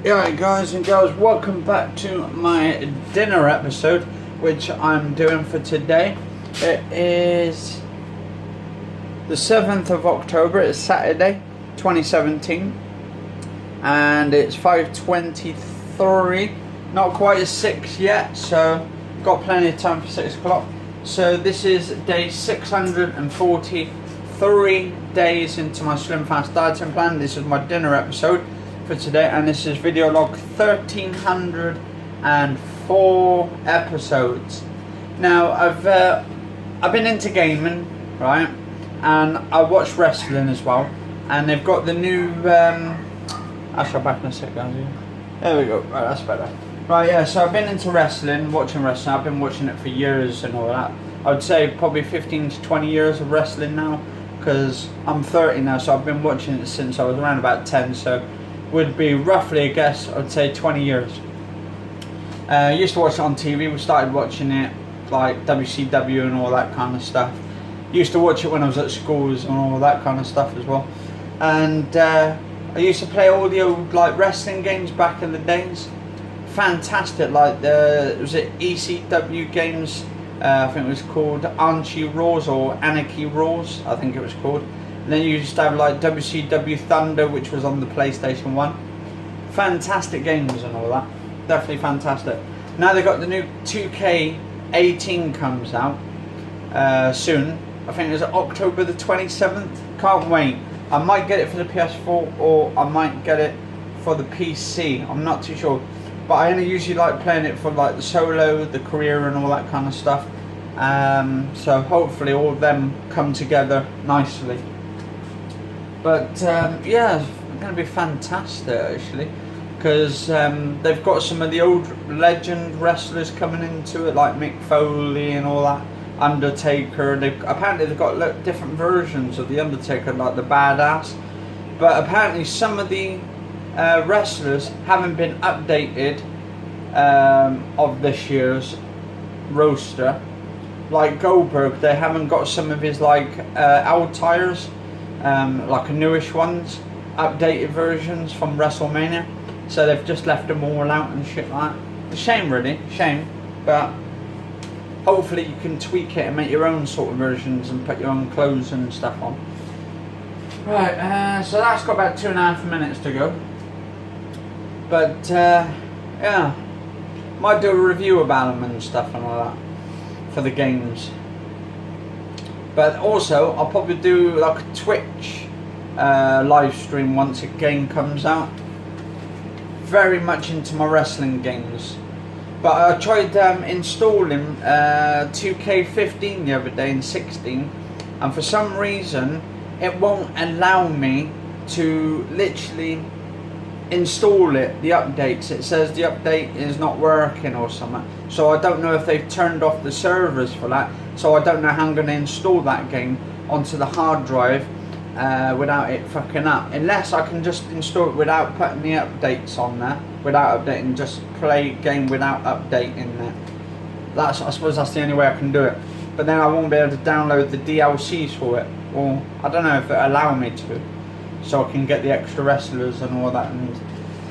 Alright guys and girls, welcome back to my dinner episode, which I'm doing for today. It is the 7th of October, it's Saturday, 2017, and it's 5:23, not quite 6 yet, so got plenty of time for 6 o'clock. So this is day 643 days into my Slimfast dieting plan. This is my dinner episode for today, and this is video log 1304 episodes. Now I've been into gaming, right, and I watch wrestling as well, and they've got the new I'll show back in a sec, guys. There we go. Right, that's better. Right, yeah, so I've been into wrestling, watching wrestling. I've been watching it for years and all that. I would say probably 15 to 20 years of wrestling now, because I'm 30 now, so I've been watching it since I was around about 10, so would be roughly, I guess, I'd say 20 years. Used to watch it on TV. We started watching it like WCW and all that kind of stuff. Used to watch it when I was at schools and all that kind of stuff as well. And I used to play all the old like wrestling games back in the days. Fantastic, like was it ECW games? I think it was called Anarchy Raws or Anarchy Raws, I think it was called. And then you used to have like WCW Thunder, which was on the PlayStation 1. Fantastic games and all that. Definitely fantastic. Now they've got the new 2K18 comes out soon. I think it's October the 27th. Can't wait. I might get it for the PS4 or I might get it for the PC. I'm not too sure. But I only usually like playing it for like the solo, the career and all that kind of stuff. So hopefully all of them come together nicely. But yeah, it's going to be fantastic actually, because they've got some of the old legend wrestlers coming into it, like Mick Foley and all that, Undertaker. Apparently they've got different versions of the Undertaker, like the Badass. But apparently some of the wrestlers haven't been updated of this year's roster. Like Goldberg, they haven't got some of his like old tires. Like a newish ones, updated versions from WrestleMania, so they've just left them all out and shit like that. It's a shame, really, shame, but hopefully you can tweak it and make your own sort of versions and put your own clothes and stuff on. Right, so that's got about 2.5 minutes to go, but yeah, might do a review about them and stuff and all that for the games. But also, I'll probably do like a Twitch live stream once a game comes out. Very much into my wrestling games. But I tried installing 2K15 the other day and 16. And for some reason, it won't allow me to literally install it, the updates. It says the update is not working or something. So I don't know if they've turned off the servers for that. So I don't know how I'm going to install that game onto the hard drive without it fucking up. Unless I can just install it without putting the updates on there, without updating, just play game without updating it. I suppose that's the only way I can do it. But then I won't be able to download the DLCs for it. Or I don't know if it allow me to. So I can get the extra wrestlers and all that, and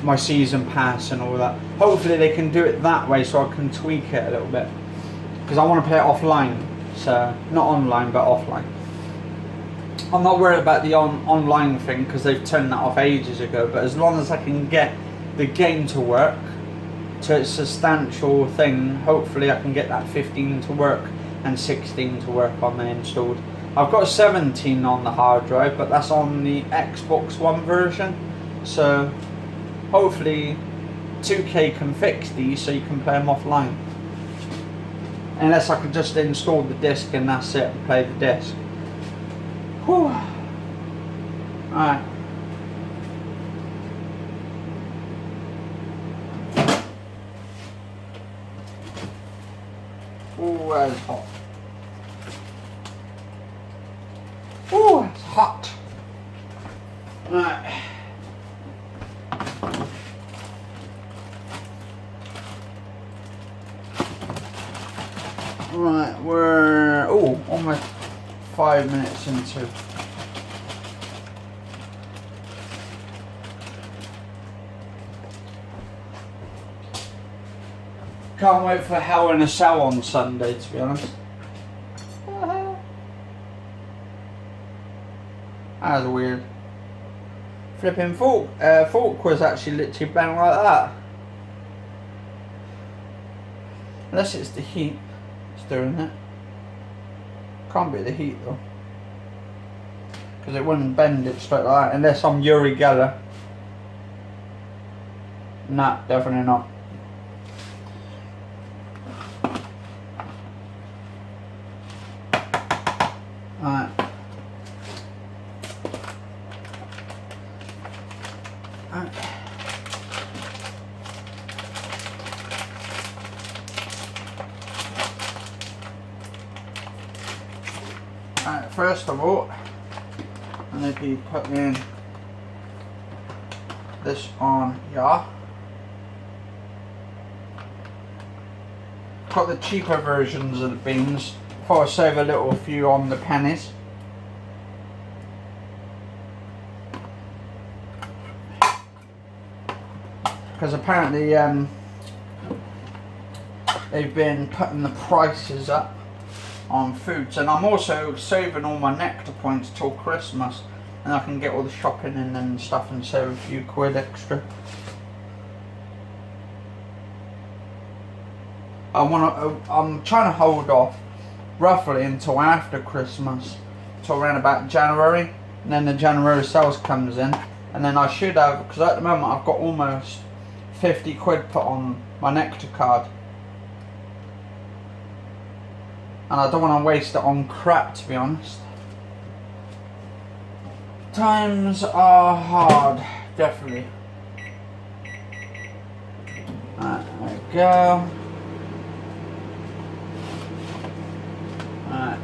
my season pass and all that. Hopefully they can do it that way so I can tweak it a little bit. Because I want to play it offline. So, not online, but offline. I'm not worried about the online thing, because they've turned that off ages ago. But as long as I can get the game to work, to its substantial thing, hopefully I can get that 15 to work and 16 to work on there installed. I've got 17 on the hard drive, but that's on the Xbox One version. So, hopefully 2K can fix these so you can play them offline. Unless I could just install the disc and that's it, and play the disc. Whew. Alright. Oh, that's hot. Oh, it's hot. Alright. Right, we're almost 5 minutes into. Can't wait for Hell in a Cell on Sunday, to be honest. That was weird. Flipping fork was actually literally bent like that. Unless it's the heat it's doing it. Can't be the heat though. Because it wouldn't bend it straight like that unless I'm Uri Geller. Nah, definitely not. Alright. Alright, first of all, I'm going to be putting this on here. Got the cheaper versions of the beans. Thought I'd save a little few on the pennies. Because apparently they've been putting the prices up on foods, and I'm also saving all my nectar points till Christmas, and I can get all the shopping in and stuff and save a few quid extra. I'm trying to hold off roughly until after Christmas, till around about January, and then the January sales comes in, and then I should have, because at the moment I've got almost 50 quid put on my nectar card, and I don't want to waste it on crap, to be honest. Times are hard, definitely. Right, there we go. Right.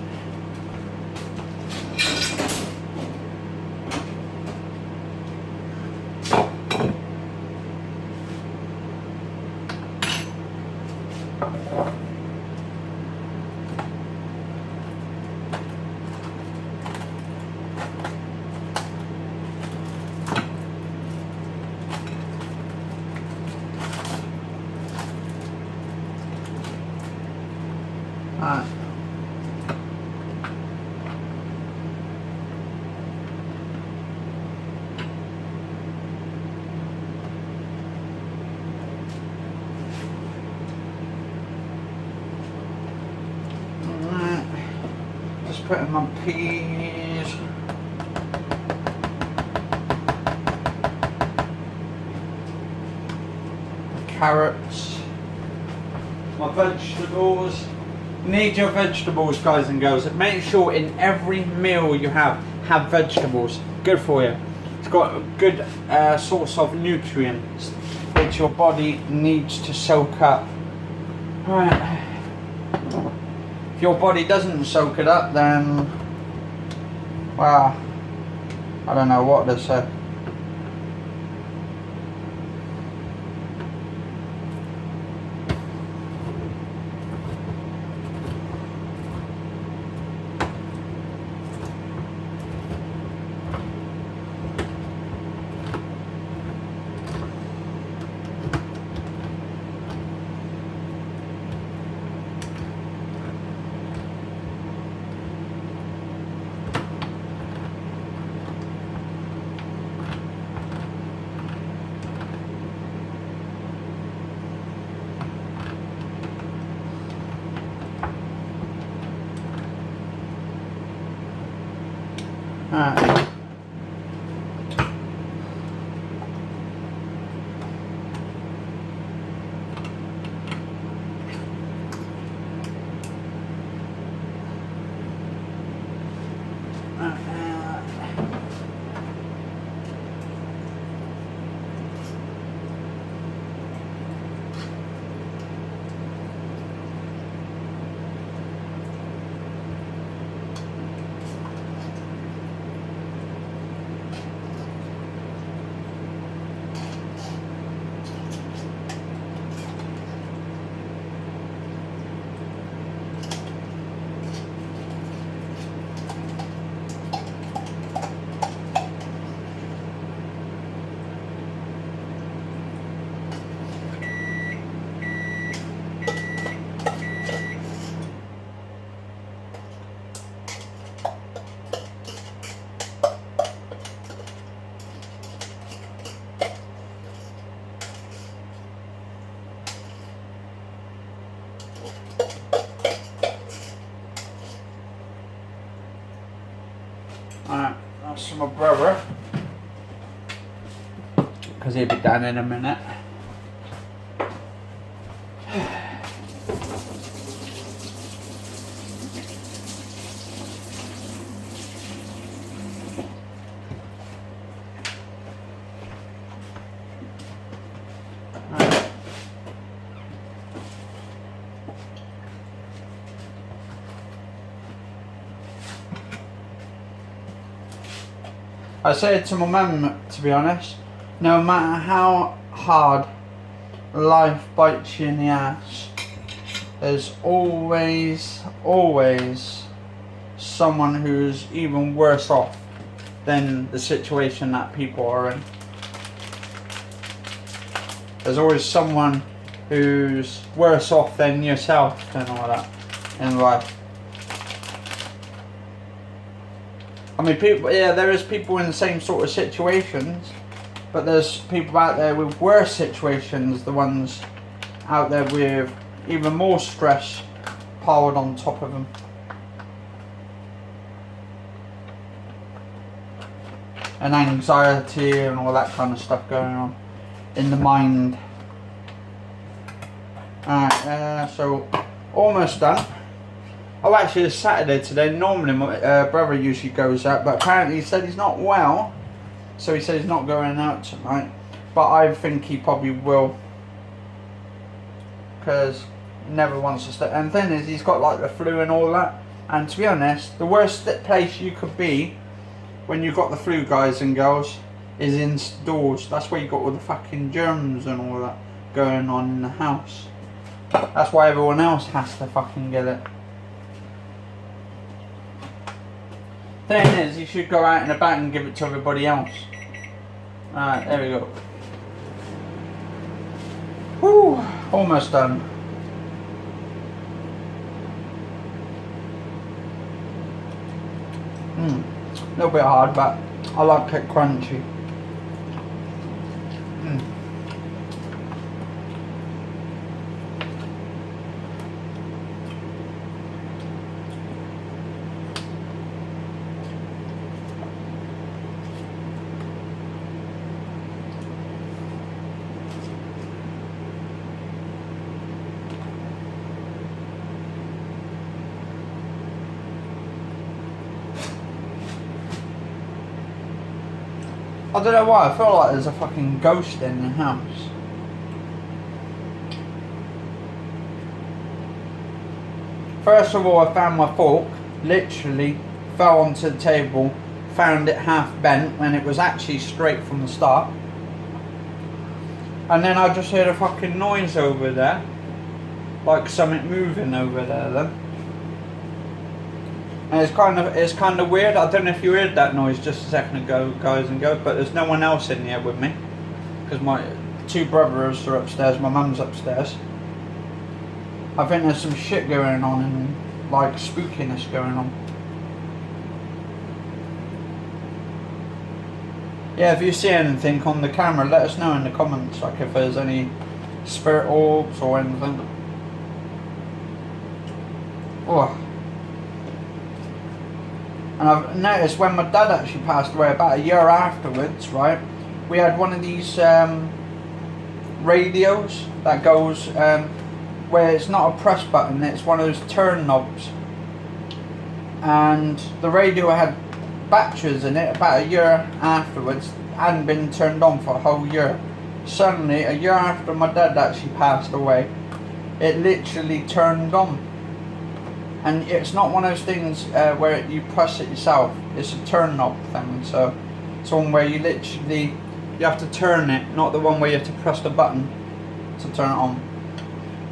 Alright. Just putting my peas. Carrots. My vegetables. Need your vegetables, guys and girls. Make sure in every meal you have vegetables. Good for you. It's got a good source of nutrients which your body needs to soak up. Right. If your body doesn't soak it up, then, well, I don't know what to say. my brother, because he'll be down in a minute. I said to my mum, to be honest, no matter how hard life bites you in the ass, there's always someone who's even worse off than the situation that people are in. There's always someone who's worse off than yourself and all that in life. I mean, people, yeah, there is people in the same sort of situations, but there's people out there with worse situations, the ones out there with even more stress piled on top of them. And anxiety and all that kind of stuff going on in the mind. Alright, so almost done. Oh, actually it's Saturday today. Normally my brother usually goes out, but apparently he said he's not well, so he said he's not going out tonight. But I think he probably will, because he never wants to stay. And the thing is, he's got like the flu and all that. And to be honest, the worst place you could be when you've got the flu, guys and girls, is indoors. That's where you got all the fucking germs and all that going on in the house. That's why everyone else has to fucking get it. Thing is, you should go out and about and give it to everybody else. Alright, there we go. Woo! Almost done. A little bit hard, but I like it crunchy. I don't know why, I feel like there's a fucking ghost in the house. First of all, I found my fork, literally fell onto the table, found it half bent when it was actually straight from the start. And then I just heard a fucking noise over there, like something moving over there then. And it's kind of weird. I don't know if you heard that noise just a second ago, guys and girls, but there's no one else in here with me, because my two brothers are upstairs, my mum's upstairs. I think there's some shit going on and like spookiness going on. Yeah, if you see anything on the camera, let us know in the comments, like if there's any spirit orbs or anything. Oh. And I've noticed when my dad actually passed away, about a year afterwards, right, we had one of these radios that goes where it's not a press button, it's one of those turn knobs. And the radio had batteries in it about a year afterwards, hadn't been turned on for a whole year. Suddenly, a year after my dad actually passed away, it literally turned on. And it's not one of those things where you press it yourself. It's a turn knob thing. So it's one where you literally, you have to turn it, not the one where you have to press the button to turn it on.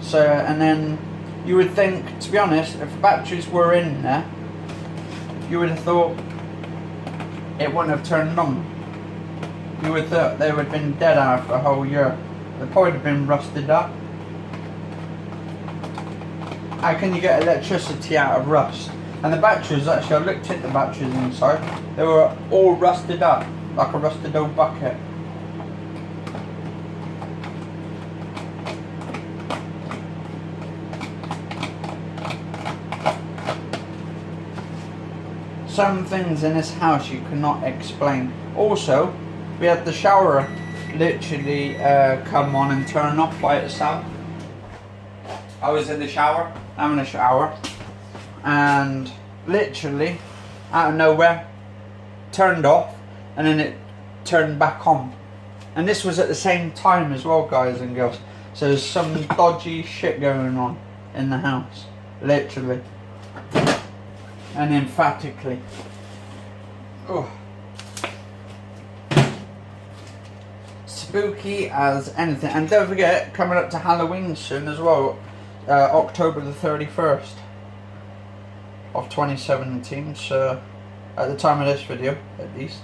So, and then you would think, to be honest, if the batteries were in there, you would have thought it wouldn't have turned on. You would have thought they would have been dead after a whole year. They'd probably have been rusted up. How can you get electricity out of rust? And the batteries, actually, I looked at the batteries inside. They were all rusted up, like a rusted old bucket. some things in this house you cannot explain. Also, we had the shower literally come on and turn off by itself. I was in the shower, having a shower, and literally out of nowhere turned off, and then it turned back on. And this was at the same time as well, guys and girls. So there's some dodgy shit going on in the house, literally and emphatically. Oh, spooky as anything. And don't forget, coming up to Halloween soon as well, October the 31st of 2017. So at the time of this video, at least.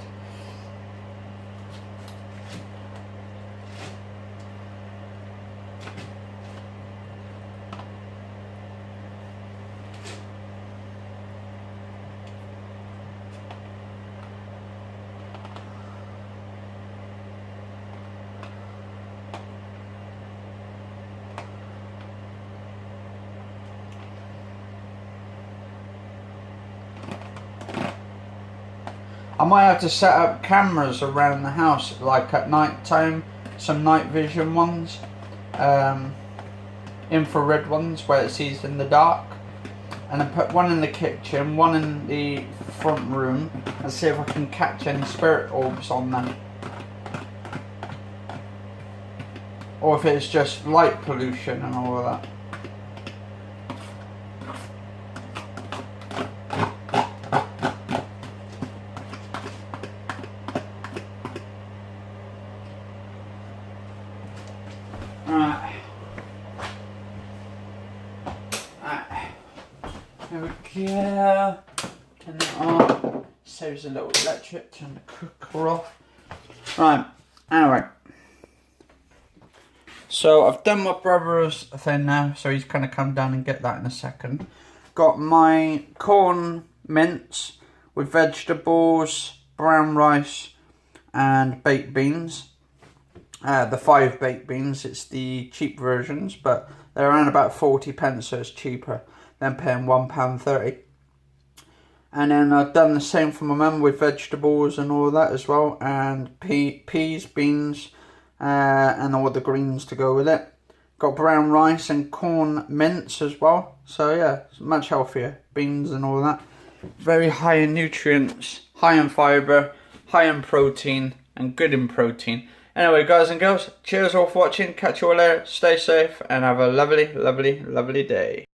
I might have to set up cameras around the house, like at night time, some night vision ones, infrared ones where it sees in the dark, and then put one in the kitchen, one in the front room, and see if I can catch any spirit orbs on them. Or if it's just light pollution and all of that. There we go. Turn it on. Saves a little electric. Turn the cooker off. Right. Anyway. So I've done my brother's thing now. So he's going to come down and get that in a second. Got my corn mince with vegetables, brown rice, and baked beans. The 5 baked beans. It's the cheap versions, but they're around about 40p, so it's cheaper than paying £1.30. And then I've done the same for my mum with vegetables and all that as well, and peas, beans, and all the greens to go with it. Got brown rice and corn mince as well, so yeah, it's much healthier. Beans and all that. Very high in nutrients, high in fibre, high in protein, and good in protein. Anyway, guys and girls, cheers all for watching. Catch you all later. Stay safe and have a lovely, lovely, lovely day.